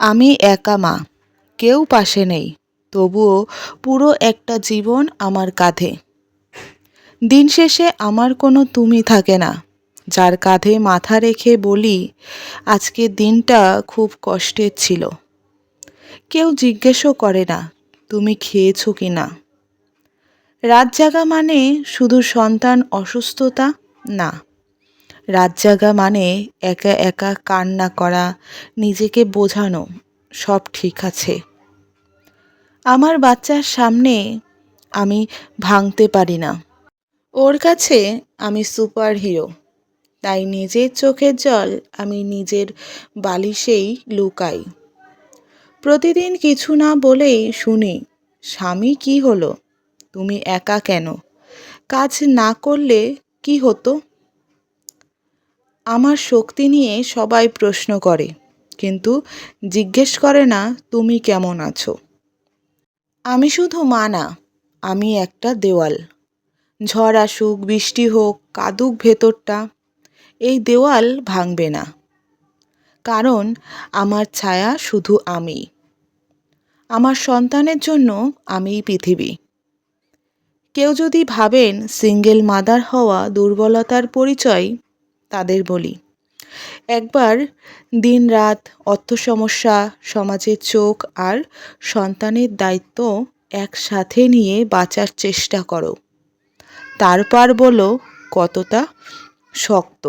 আমি একা মা, কেউ পাশে নেই, তবুও পুরো একটা জীবন আমার কাঁধে। দিন শেষে আমার কোনো তুমি থাকে না, যার কাঁধে মাথা রেখে বলি আজকের দিনটা খুব কষ্টের ছিল। কেউ জিজ্ঞেসও করে না তুমি খেয়েছো কি না। রাত জাগা মানে শুধু সন্তান অসুস্থতা না, রাত জাগা মানে একা একা কান্না করা, নিজেকে বোঝানো সব ঠিক আছে। আমার বাচ্চার সামনে আমি ভাঙতে পারি না, ওর কাছে আমি সুপার হিরো। তাই নিজের চোখের জল আমি নিজের বালিশেই লুকাই। প্রতিদিন কিছু না বলেই শুনি, স্বামী কি হলো, তুমি একা কেন, কাজ না করলে কি হতো। আমার শক্তি নিয়ে সবাই প্রশ্ন করে, কিন্তু জিজ্ঞেস করে না তুমি কেমন আছো। আমি শুধু মা না, আমি একটা দেওয়াল। ঝড় আসুক, বৃষ্টি হোক, কাঁদুক ভেতরটা, এই দেওয়াল ভাঙবে না, কারণ আমার ছায়া শুধু আমি। আমার সন্তানের জন্য আমিই পৃথিবী। কেউ যদি ভাবেন সিঙ্গেল মাদার হওয়া দুর্বলতার পরিচয়, তাদের বলি একবার দিন-রাত, অর্থ সমস্যা, সমাজের চোখ আর সন্তানের দায়িত্ব একসাথে নিয়ে বাঁচার চেষ্টা করো। তারপর বলো কতটা শক্ত।